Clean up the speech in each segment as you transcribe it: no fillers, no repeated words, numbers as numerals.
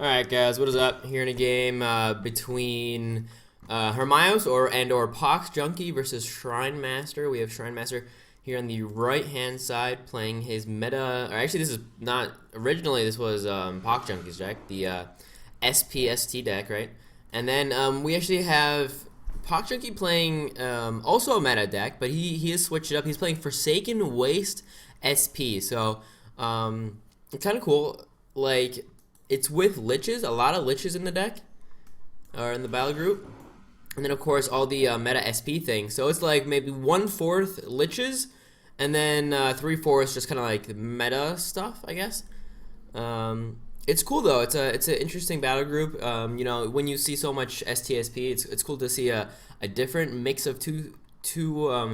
Alright guys, what is up? Here in a game between Hermios or Poxjunkie versus Shrinemaster. We have Shrinemaster here on the right hand side playing his meta, or actually this is not, originally this was Poxjunkie's deck, the SPST deck, right? And then we actually have Poxjunkie playing also a meta deck, but he has switched it up. He's playing Forsaken Waste SP, so it's kind of cool. Like, it's with Liches, a lot of Liches in the deck, or in the battle group. And then, of course, all the meta SP things. So it's like maybe 1/4 Liches, and then 3/4 just kind of like the meta stuff, I guess. It's cool, though. It's an interesting battle group. You know, when you see so much STSP, it's cool to see a different mix of two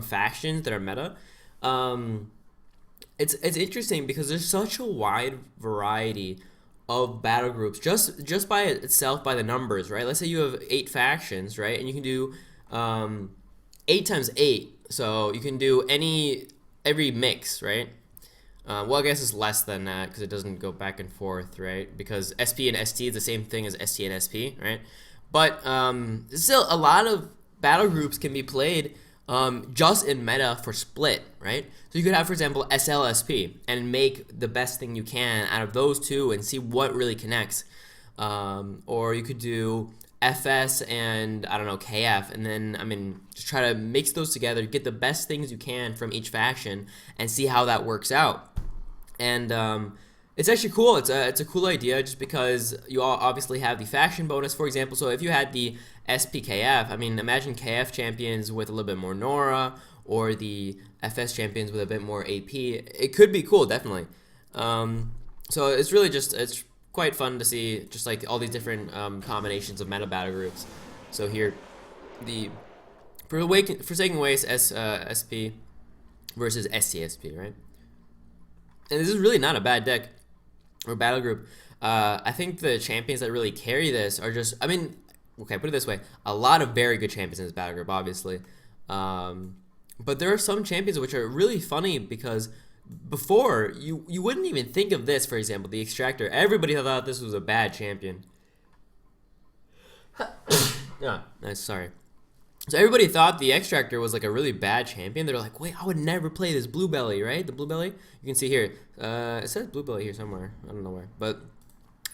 factions that are meta. It's interesting because there's such a wide variety of battle groups just by itself, by the numbers, right? Let's say you have 8 factions, right? And you can do 8 times 8, so you can do every mix, right? Well, I guess it's less than that because it doesn't go back and forth, right? Because SP and ST is the same thing as ST and SP, right? But still, a lot of battle groups can be played just in meta for split, right? So you could have, for example, SLSP and make the best thing you can out of those two and see what really connects. Or you could do FS and, I don't know, KF, and then, I mean, just try to mix those together, get the best things you can from each faction, and see how that works out. And it's actually cool. It's a cool idea just because you all obviously have the faction bonus, for example. So if you had the SPKF, I mean, imagine KF champions with a little bit more Nora, or the FS champions with a bit more AP. It could be cool, definitely. So it's really it's quite fun to see just like all these different combinations of meta battle groups. So here, the Forsaken Waste SP versus STSP, right? And this is really not a bad deck or battle group. I think the champions that really carry this are just, I mean, okay, put it this way, a lot of very good champions in this battle group, obviously. But there are some champions which are really funny because before, you wouldn't even think of this, for example, the Extractor. Everybody thought this was a bad champion. Yeah, nice, sorry. So everybody thought the Extractor was like a really bad champion. They're like, wait, I would never play this Blue Belly, right? The Blue Belly. You can see here. It says Blue Belly here somewhere. I don't know where. But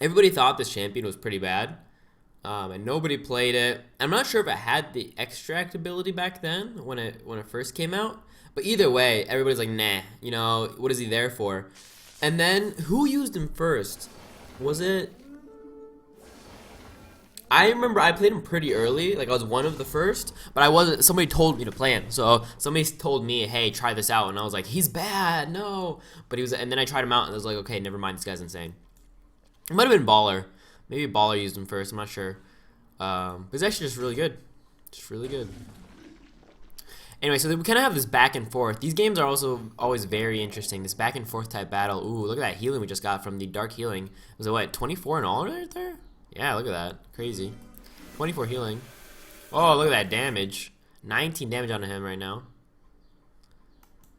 everybody thought this champion was pretty bad. And nobody played it. I'm not sure if it had the Extract ability back then when it first came out. But either way, everybody's like, nah, you know, what is he there for? And then who used him first? Was it? I remember I played him pretty early, like I was one of the first, but I wasn't, somebody told me to play him. So somebody told me, hey, try this out, and I was like, he's bad, no. But he was, and then I tried him out and I was like, okay, never mind, this guy's insane. It might have been Baller. Maybe Baller used him first, I'm not sure. But he's actually just really good. Just really good. Anyway, so we kind of have this back and forth. These games are also always very interesting. This back and forth type battle. Ooh, look at that healing we just got from the Dark Healing. Was it what, 24 in all right there? Yeah, look at that. Crazy. 24 healing. Oh, look at that damage. 19 damage on him right now.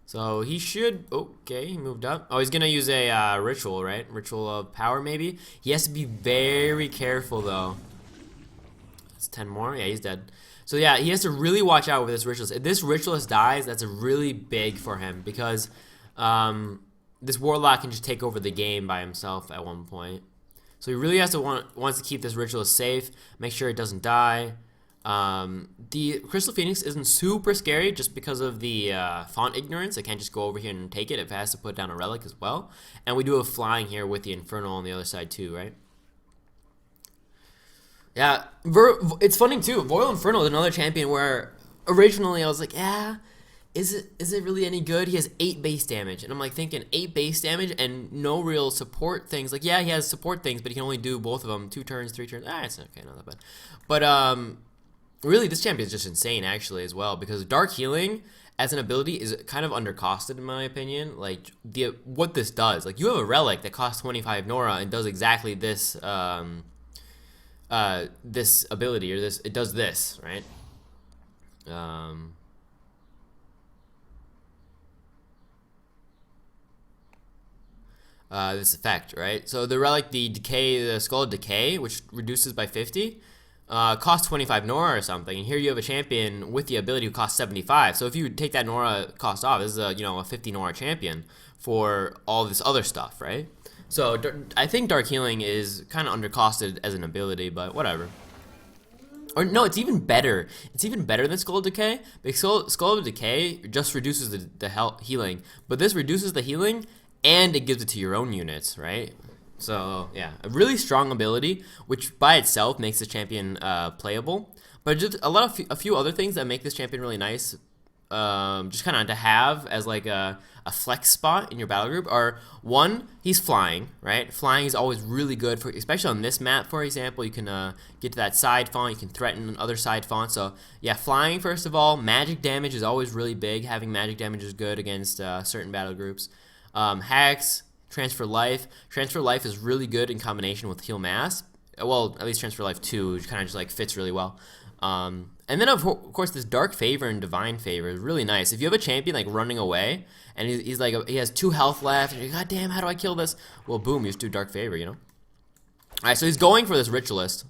So he should... Okay, he moved up. Oh, he's going to use a ritual, right? Ritual of power, maybe? He has to be very careful, though. That's 10 more. Yeah, he's dead. So yeah, he has to really watch out with this Ritualist. If this Ritualist dies, that's a really big for him. Because this Warlock can just take over the game by himself at one point. So he really has to wants to keep this Ritualist safe, make sure it doesn't die. The Crystal Phoenix isn't super scary just because of the font ignorance. It can't just go over here and take it. It has to put down a relic as well. And we do have flying here with the Infernal on the other side too, right? Yeah, it's funny too. Royal Infernal is another champion where originally I was like, yeah, is it really any good? He has 8 base damage, and I'm like thinking 8 base damage and no real support things. Like, yeah, he has support things, but he can only do both of them 2 turns, 3 turns. It's okay, not that bad. But really, this champion is just insane actually as well because Dark Healing as an ability is kind of undercosted in my opinion. Like what this does, like you have a relic that costs 25 Nora and does exactly this this ability, or this, it does this, right? this effect, right? So the relic, the Skull of Decay, which reduces by 50, costs 25 Nora or something, and here you have a champion with the ability who costs 75. So if you take that Nora cost off, this is a 50 Nora champion for all this other stuff, right? So I think Dark Healing is kind of undercosted as an ability, but whatever. Or no, it's even better. It's even better than Skull of Decay, because Skull of Decay just reduces the healing, but this reduces the healing and it gives it to your own units, right? So yeah, a really strong ability, which by itself makes the champion playable. But just a few other things that make this champion really nice, just kind of to have as like a flex spot in your battle group are, one, he's flying, right? Flying is always really good for, especially on this map, for example. You can get to that side font, you can threaten other side fonts. So yeah, flying first of all. Magic damage is always really big. Having magic damage is good against certain battle groups. Hacks, transfer life. Transfer life is really good in combination with heal mass. Well, at least transfer life 2, which kind of just like fits really well. And then of course this Dark Favor and Divine Favor is really nice. If you have a champion like running away and he's like he has 2 health left and you're like, God damn, how do I kill this? Well, boom, you just do Dark Favor, you know. All right, so he's going for this Ritualist,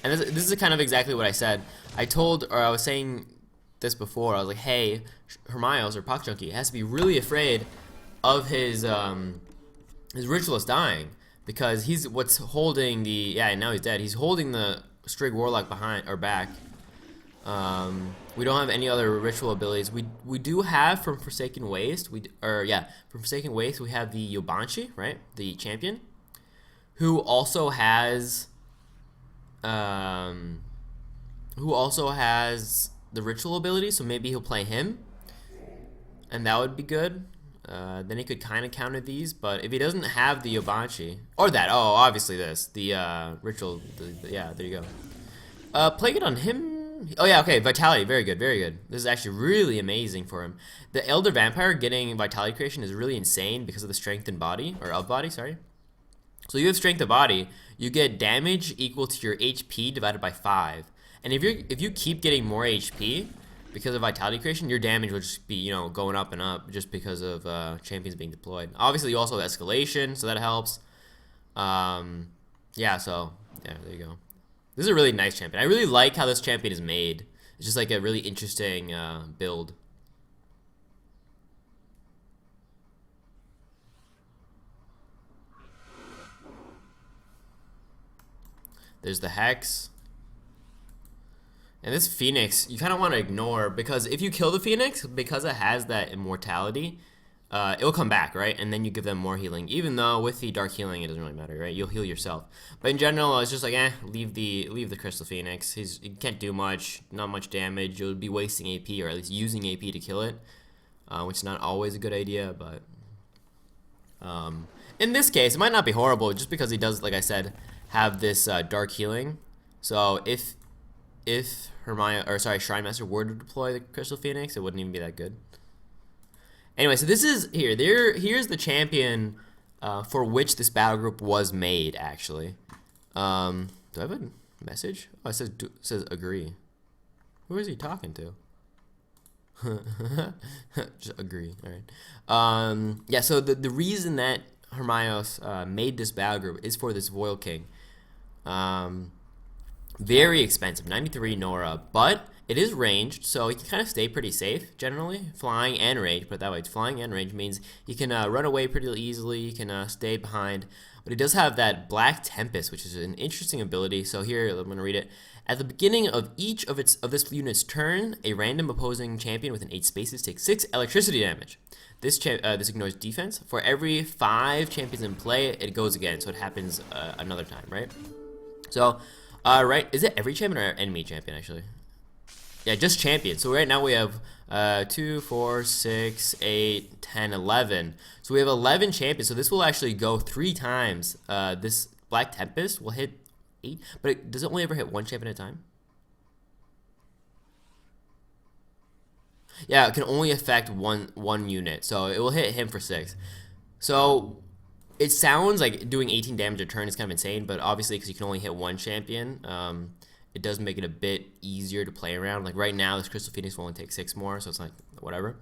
and this is kind of exactly what I said. I was saying this before. I was like, hey, Hermios or Poxjunkie has to be really afraid of his Ritualist dying, because he's what's holding the now he's dead. He's holding the Strig Warlock behind or back. We don't have any other ritual abilities. We do have from Forsaken Waste. From Forsaken Waste we have the Yobanshi, right? The champion, who also has the ritual ability. So maybe he'll play him, and that would be good. Then he could kind of counter these, but if he doesn't have the Yobanshi or obviously the ritual. There you go. Plague it on him. Oh yeah, okay, Vitality, very good, very good. This is actually really amazing for him. The Elder Vampire getting Vitality creation is really insane because of the strength in body, or of body, sorry. So you have strength of body, you get damage equal to your HP divided by 5. And if you keep getting more HP because of Vitality creation, your damage will just be, going up and up just because of champions being deployed. Obviously, you also have escalation, so that helps. There you go. This is a really nice champion. I really like how this champion is made. It's just like a really interesting build. There's the Hex. And this Phoenix, you kind of want to ignore, because if you kill the Phoenix, because it has that immortality, it'll come back, right? And then you give them more healing. Even though with the Dark Healing, it doesn't really matter, right? You'll heal yourself. But in general, it's just like, leave the Crystal Phoenix. He can't do much, not much damage. You'll be wasting AP, or at least using AP to kill it, which is not always a good idea. But in this case, it might not be horrible, just because he does, like I said, have this Dark Healing. So if Shrinemaster were to deploy the Crystal Phoenix, it wouldn't even be that good. Anyway, so this is here's the champion for which this battle group was made, actually. Do I have a message? Oh, it says agree. Who is he talking to? Just agree. All right. So the reason that Hermios made this battle group is for this Voil King. Very expensive, 93 Nora, but it is ranged, so he can kind of stay pretty safe, generally. Flying and range, put it that way. Flying and range means he can run away pretty easily, he can stay behind. But he does have that Black Tempest, which is an interesting ability. So here, I'm going to read it. At the beginning of each of this unit's turn, a random opposing champion within 8 spaces takes 6 electricity damage. This ignores defense. For every 5 champions in play, it goes again, so it happens another time, right? So, is it every champion or enemy champion, actually? Yeah, just champions. So right now we have 2, 4, 6, 8, 10, 11. So we have 11 champions. So this will actually go 3 times. This Black Tempest will hit 8, but does it only ever hit 1 champion at a time? Yeah, it can only affect one unit. So it will hit him for 6. So it sounds like doing 18 damage a turn is kind of insane, but obviously because you can only hit 1 champion, it does make it a bit easier to play around. Like right now, this Crystal Phoenix will only take 6 more, so it's like whatever.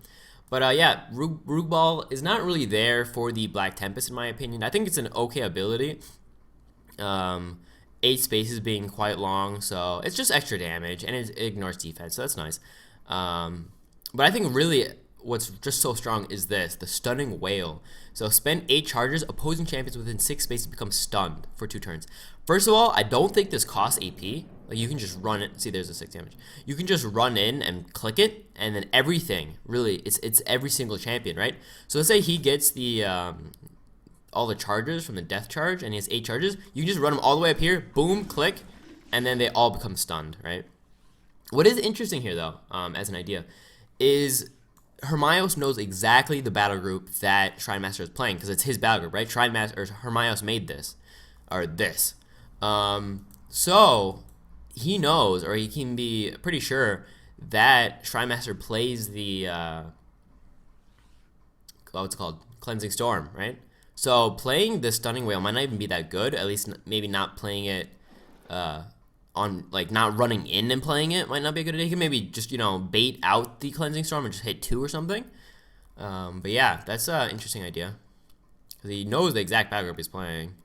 But yeah, Rogue Ball is not really there for the Black Tempest in my opinion. I think it's an okay ability. 8 spaces being quite long, so it's just extra damage and it ignores defense, so that's nice. But I think really what's just so strong is the Stunning Whale. So spend 8 charges, opposing champions within 6 spaces become stunned for 2 turns. First of all, I don't think this costs AP. Like you can just run it. See, there's a 6 damage. You can just run in and click it, and then everything. Really, it's every single champion, right? So let's say he gets the all the charges from the death charge, and he has 8 charges. You can just run them all the way up here. Boom, click, and then they all become stunned, right? What is interesting here, though, as an idea, is Hermios knows exactly the battle group that Shrinemaster is playing because it's his battle group, right? Shrinemaster or Hermios made this, or this. So he knows, or he can be pretty sure that Shrinemaster plays the what's it called, Cleansing Storm, right? So playing the Stunning Whale might not even be that good. At least maybe not playing it on, like, not running in and playing it might not be a good idea. He can maybe just, you know, bait out the Cleansing Storm and just hit 2 or something. But yeah, that's an interesting idea because he knows the exact battle group he's playing.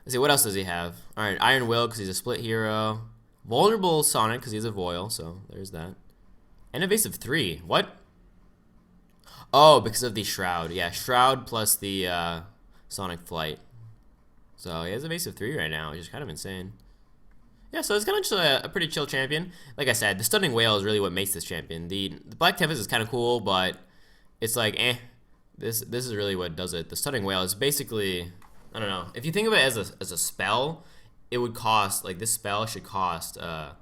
Let's see, what else does he have? All right, Iron Will because he's a split hero. Vulnerable Sonic because he's a Voil, so there's that. And Evasive 3. What? Oh, because of the Shroud. Yeah, Shroud plus the Sonic Flight. So he has Evasive 3 right now, which is kind of insane. Yeah, so it's kind of just a pretty chill champion. Like I said, the Stunning Whale is really what makes this champion. The Black Tempest is kind of cool, but it's like, this is really what does it. The Stunning Whale is basically, I don't know. If you think of it as a spell, it would cost, like, this spell should cost, I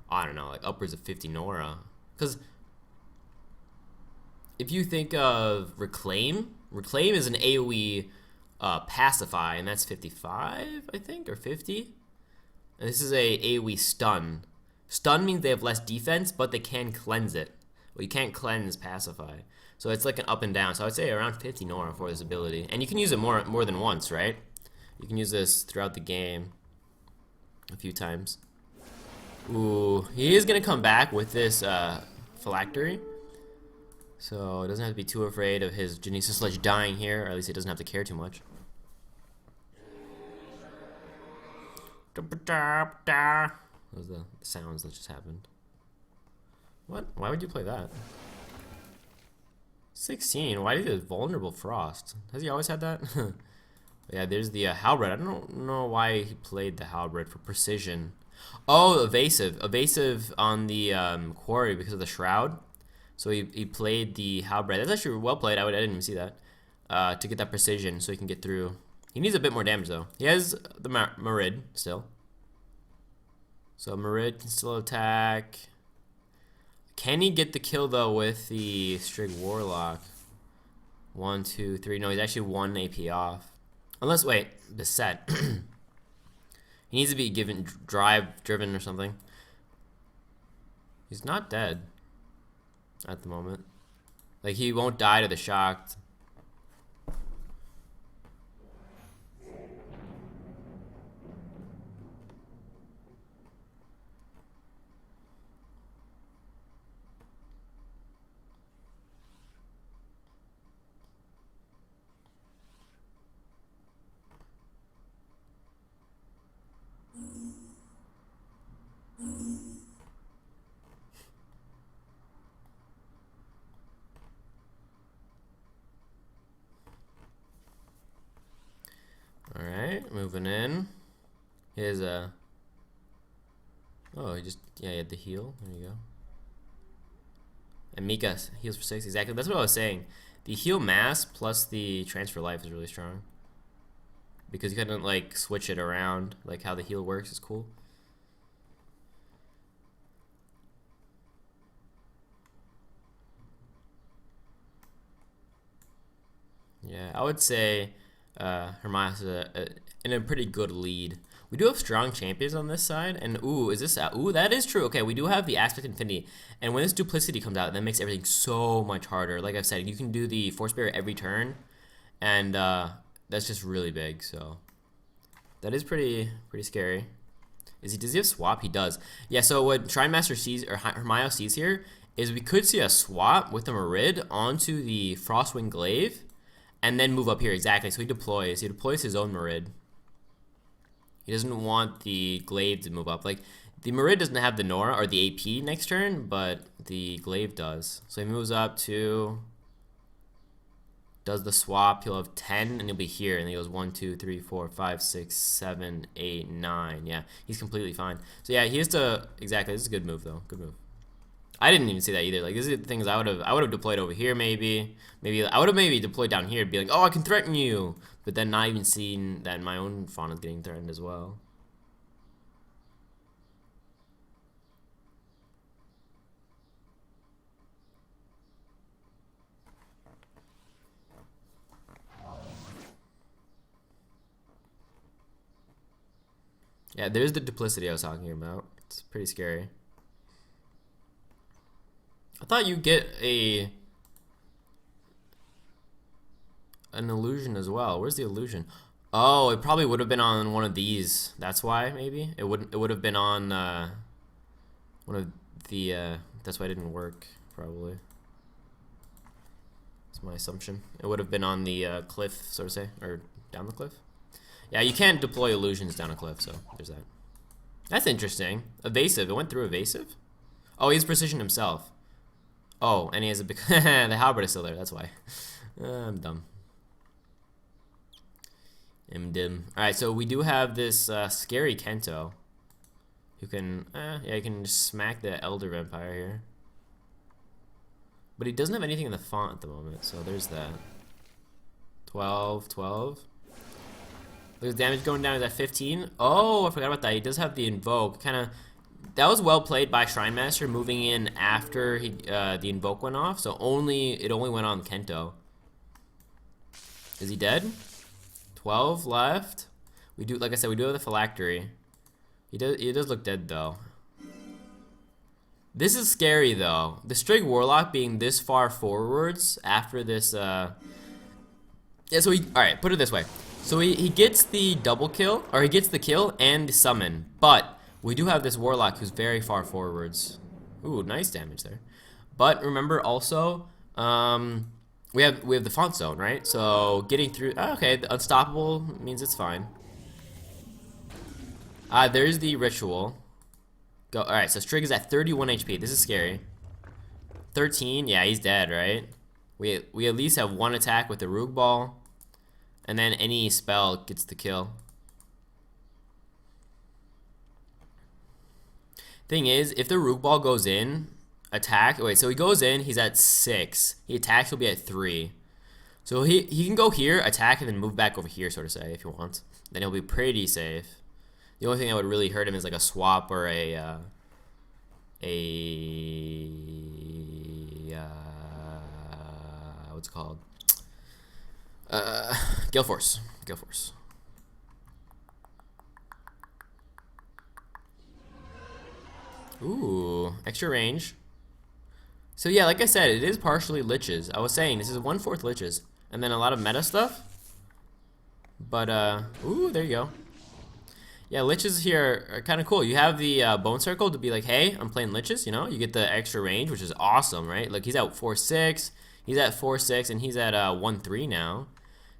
don't know, like upwards of 50 Nora. Because if you think of Reclaim is an AoE pacify, and that's 55, I think, or 50. And this is a AoE stun. Stun means they have less defense, but they can cleanse it. Well, you can't cleanse pacify. So it's like an up and down. So I would say around 50 Nora for this ability. And you can use it more than once, right? You can use this throughout the game a few times. Ooh, he is going to come back with this phylactery. So it doesn't have to be too afraid of his Genesis Sledge dying here, or at least he doesn't have to care too much. Those are the sounds that just happened. What? Why would you play that? 16. Why did he have Vulnerable Frost? Has he always had that? Yeah, there's the Halberd. I don't know why he played the Halberd for precision. Oh, Evasive. Evasive on the Quarry because of the Shroud. So he played the Halberd. That's actually well played. I didn't even see that. To get that precision so he can get through. He needs a bit more damage, though. He has the Marid still. So Marid can still attack. Can he get the kill, though, with the Strig Warlock? 1, 2, 3. No, he's actually 1 AP off. Unless, wait, Beset. He needs to be given driven or something. He's not dead at the moment. Like, he won't die to the shocked. Alright, moving in. Here's a... Oh, he had the heal. There you go. And Mika heals for 6. Exactly. That's what I was saying. The heal mass plus the transfer life is really strong. Because you couldn't, like, switch it around. Like, how the heal works is cool. Yeah, I would say Hermias is in a pretty good lead. We do have strong champions on this side, and ooh, is this ooh, that is true. Okay, we do have the Aspect Infinity, and when this Duplicity comes out, that makes everything so much harder. Like I've said, you can do the Force Barrier every turn, and that's just really big. So that is pretty scary. Does he have swap? He does. Yeah. So what Shrinemaster sees, or Hermias sees here, is we could see a swap with the Marid onto the Frostwing Glaive, and then move up here. Exactly. So he deploys his own Marid. He doesn't want the Glaive to move up. Like, the Marid doesn't have the Nora or the AP next turn, but the Glaive does. So he moves up to, does the swap. He'll have 10, and he'll be here. And he goes 1, 2, 3, 4, 5, 6, 7, 8, 9. Yeah, he's completely fine. So yeah, he has to, exactly. This is a good move though. Good move. I didn't even see that either. Like, this is the things I would have deployed over here maybe. I would have maybe deployed down here, be like, oh, I can threaten you, but then not even seeing that my own fauna is getting threatened as well. Yeah, there's the duplicity I was talking about. It's pretty scary. I thought you'd get an illusion as well. Where's the illusion? Oh, it probably would have been on one of these. That's why, maybe it would have been on one of the. That's why it didn't work. Probably. That's my assumption. It would have been on the cliff, so to say, or down the cliff. Yeah, you can't deploy illusions down a cliff, so there's that. That's interesting. Evasive. It went through evasive. Oh, he's precision himself. Oh, and he has a big. The halberd is still there. That's why. I'm dumb. I'm dim. All right, so we do have this scary Kento, who can, yeah, he can just smack the Elder Vampire here. But he doesn't have anything in the font at the moment, so there's that. 12, 12. There's damage going down. Is at 15. Oh, I forgot about that. He does have the Invoke. Kind of. That was well played by Shrinemaster, moving in after the Invoke went off. So it only went on Kento. Is he dead? 12 left. We do, like I said, we do have the Phylactery. He does look dead though. This is scary though. The Strigg Warlock being this far forwards after this. Yeah. So all right. Put it this way. So he gets the double kill, or he gets the kill and the summon, but we do have this Warlock who's very far forwards. Ooh, nice damage there. But remember also, we have the font zone, right? So getting through. Oh, okay, the unstoppable means it's fine. There's the ritual. Go. All right, so Strigg is at 31 HP. This is scary. 13. Yeah, he's dead, right? We at least have one attack with the Rogue Ball. And then any spell gets the kill. Thing is, if the Rogue Ball goes in, attack. Wait, so he goes in, he's at 6. He attacks, he'll be at 3. So he can go here, attack, and then move back over here, sort of say, if he wants. Then he'll be pretty safe. The only thing that would really hurt him is like a swap or what's it called? Gale Force. Gale Force. Ooh, extra range. So yeah, like I said, it is partially Liches. I was saying this is 1/4 Liches, and then a lot of meta stuff. But ooh, there you go. Yeah, Liches here are kind of cool. You have the Bone Circle to be like, hey, I'm playing Liches. You know, you get the extra range, which is awesome, right? Like he's at 4/6, he's at 4/6, and he's at 1/3 now.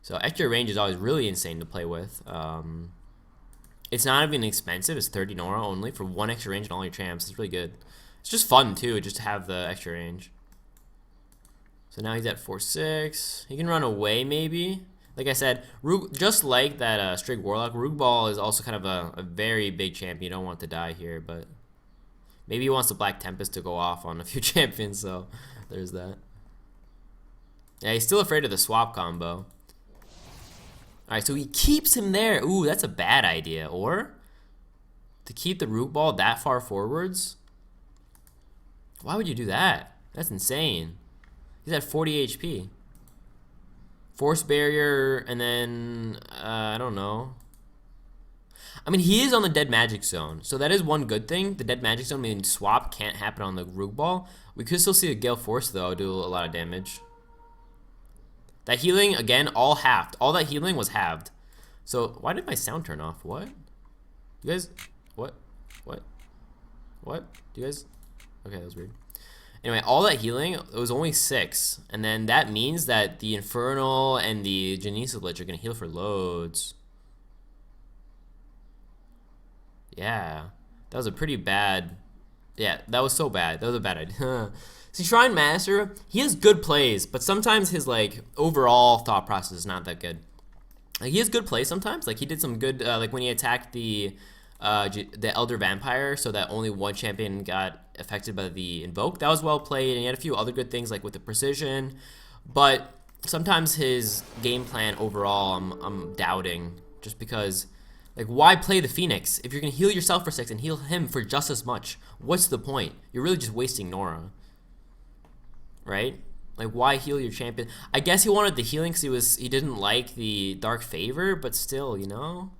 So extra range is always really insane to play with. It's not even expensive. It's 30 Nora only for 1 extra range in all your champs. It's really good. It's just fun too, just to have the extra range. So now he's at 4/6. He can run away maybe. Like I said, just like that Strigg Warlock, Rogue Ball is also kind of a very big champion. You don't want to die here, but maybe he wants the Black Tempest to go off on a few champions, so there's that. Yeah, he's still afraid of the swap combo. Alright, so he keeps him there. Ooh, that's a bad idea. Or to keep the Root Ball that far forwards? Why would you do that? That's insane. He's at 40 HP. Force Barrier, and then, I don't know. I mean, he is on the Dead Magic Zone, so that is one good thing. The Dead Magic Zone means swap can't happen on the Root Ball. We could still see a Gale Force, though, do a lot of damage. That healing, again, all halved. All that healing was halved. So, why did my sound turn off? What? You guys, what? Do you guys, okay, that was weird. Anyway, all that healing, it was only 6. And then that means that the Infernal and the Genesis Lich are going to heal for loads. Yeah. That was a pretty bad... Yeah, that was so bad. That was a bad idea. See, Shrinemaster, he has good plays, but sometimes his, like, overall thought process is not that good. Like, he has good plays sometimes. Like, he did some good... like, when he attacked the Elder Vampire so that only one champion got affected by the Invoke. That was well played, and he had a few other good things like with the precision. But sometimes his game plan overall, I'm doubting, just because, like, why play the Phoenix if you're gonna heal yourself for 6 and heal him for just as much? What's the point? You're really just wasting Nora, right? Like, why heal your champion? I guess he wanted the healing because he didn't like the Dark Favor, but still, you know.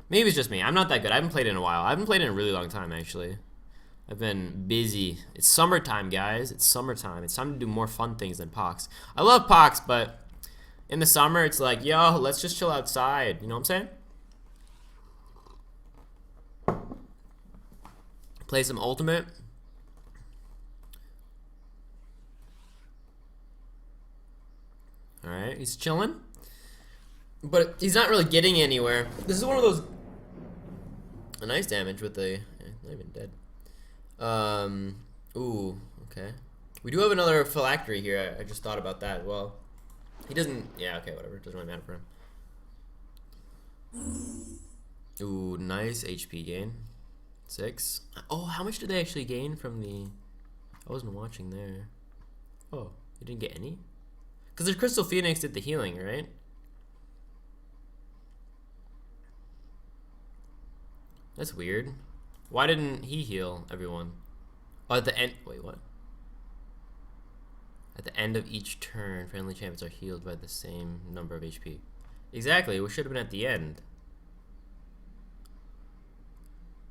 Maybe it's just me. I'm not that good. I haven't played it in a while. I haven't played it in a really long time, actually. I've been busy. It's summertime, guys. It's summertime. It's time to do more fun things than Pox. I love Pox, but in the summer, it's like, yo, let's just chill outside. You know what I'm saying? Play some Ultimate. Alright, he's chilling. But he's not really getting anywhere. This is one of those... A nice damage with the... not even dead. Ooh, okay. We do have another phylactery here. I just thought about that. Well, he doesn't... Yeah, okay, whatever. It doesn't really matter for him. Ooh, nice HP gain. 6. Oh, how much did they actually gain from the... I wasn't watching there. Oh, you didn't get any? Because the Crystal Phoenix did the healing, right? That's weird. Why didn't he heal everyone? Oh, at the end... Wait, what? At the end of each turn, friendly champions are healed by the same number of HP. Exactly, it should have been at the end.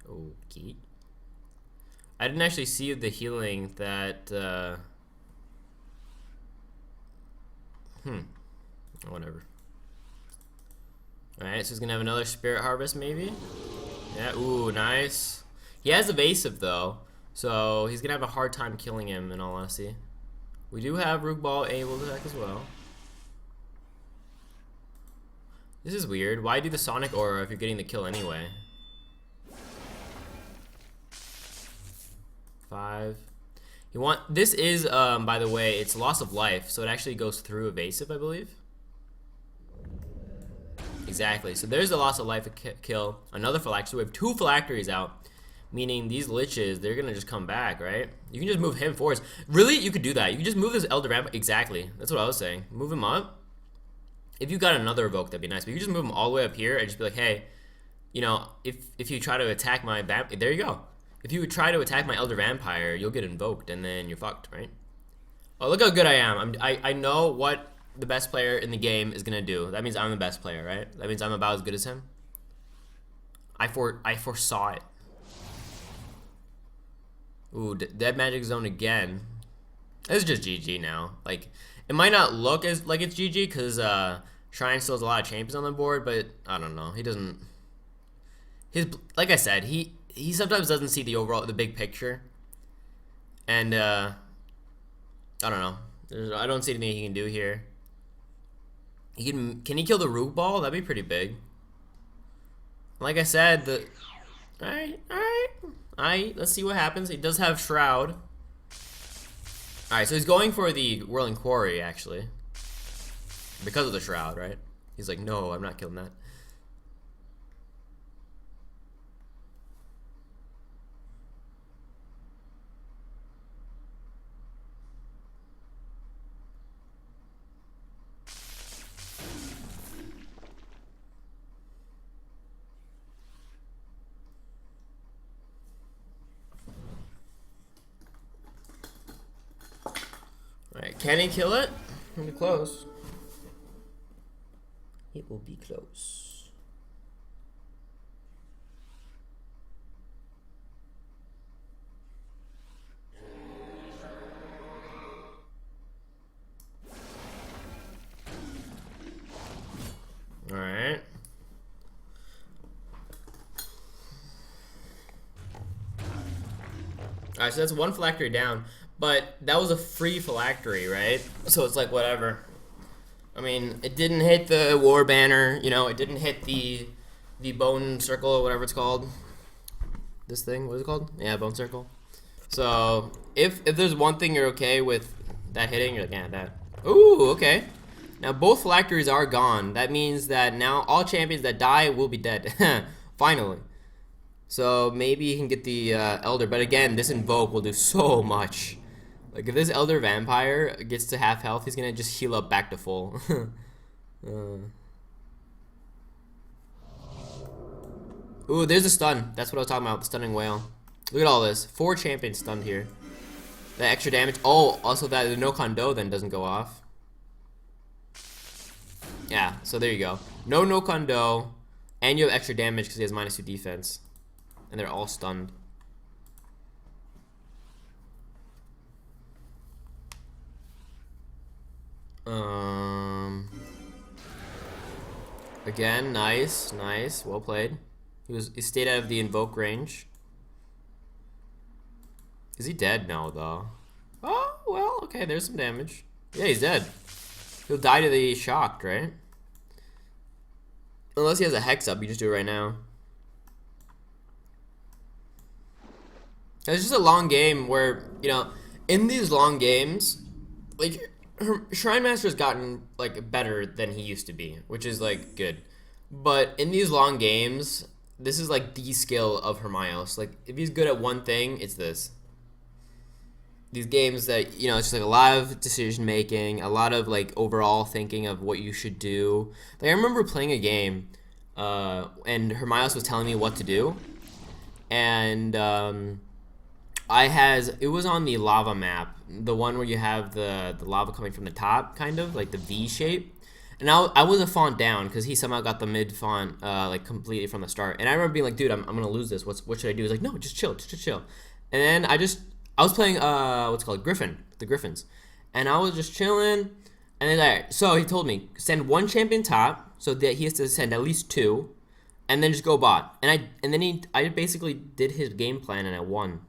Okay. I didn't actually see the healing that... Whatever. Alright, so he's gonna have another Spirit Harvest, maybe? Yeah, ooh, nice. He has evasive, though, so he's gonna have a hard time killing him, in all honesty. We do have Rook Ball able to attack as well. This is weird. Why do the Sonic Aura if you're getting the kill anyway? 5. You want... This is, by the way, it's loss of life, so it actually goes through evasive, I believe. Exactly. So there's the loss of life kill. Another phylactery. So we have 2 phylacteries out, meaning these Liches, they're gonna just come back, right? You can just move him forwards. Really, you could do that. You could just move this Elder Ramp. Exactly. That's what I was saying. Move him up. If you got another evoke, that'd be nice. But you just move him all the way up here and just be like, hey, you know, if you try to attack my there you go. If you would try to attack my Elder Vampire, you'll get invoked and then you're fucked, right? Oh, look how good I am. I know what the best player in the game is gonna do. That means I'm the best player, right? That means I'm about as good as him. I foresaw it. Ooh, Dead Magic Zone again. It's just GG now. Like, it might not look as like it's GG because Shrine still has a lot of champions on the board, but I don't know. He doesn't. Like I said, he sometimes doesn't see the big picture, and I don't know. I don't see anything he can do here. Can he kill the Root Ball? That'd be pretty big. Like I said, alright, let's see what happens. He does have Shroud. Alright, so he's going for the Whirling Quarry, actually. Because of the Shroud, right? He's like, no, I'm not killing that. Alright, can he kill it? It'll be close. It will be close. Alright. Alright, so that's one phylactery down. But that was a free phylactery, right? So it's like whatever. I mean, it didn't hit the war banner, you know, it didn't hit the bone circle or whatever it's called. This thing, what is it called? Yeah, bone circle. So if there's one thing you're okay with that hitting, you're like, yeah, that. Ooh, okay. Now both phylacteries are gone. That means that now all champions that die will be dead. Finally. So maybe he can get the Elder, but again, this Invoke will do so much. Like if this Elder Vampire gets to half health, he's gonna just heal up back to full. Ooh, there's a stun. That's what I was talking about, the stunning whale. Look at all this. 4 champions stunned here. That extra damage. Oh, also that the no condo then doesn't go off. Yeah, so there you go. No condo, and you have extra damage because he has -2 defense. And they're all stunned. Again, nice, well played. He stayed out of the invoke range. Is he dead? No, though. Oh, well, okay, there's some damage. Yeah, he's dead. He'll die to the shocked, right? Unless he has a hex up, you just do it right now. It's just a long game where, you know, in these long games, like, Shrinemaster's gotten, like, better than he used to be, which is, like, good. But in these long games, this is, like, the skill of Hermios. Like, if he's good at one thing, it's this. These games that, you know, it's just, like, a lot of decision-making, a lot of, like, overall thinking of what you should do. Like, I remember playing a game, and Hermios was telling me what to do. And, it was on the lava map, the one where you have the lava coming from the top, kind of, like the V shape. And I was a font down, because he somehow got the mid font, like, completely from the start. And I remember being like, dude, I'm gonna lose this, what should I do? He's like, no, just chill. And then I was playing, what's it called, the Griffins. And I was just chilling, and then so he told me, send 1 champion top, so that he has to send at least 2, and then just go bot. And then I basically did his game plan, and I won.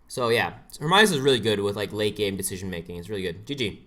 So yeah, Hermione is really good with, like, late game decision making. It's really good. GG.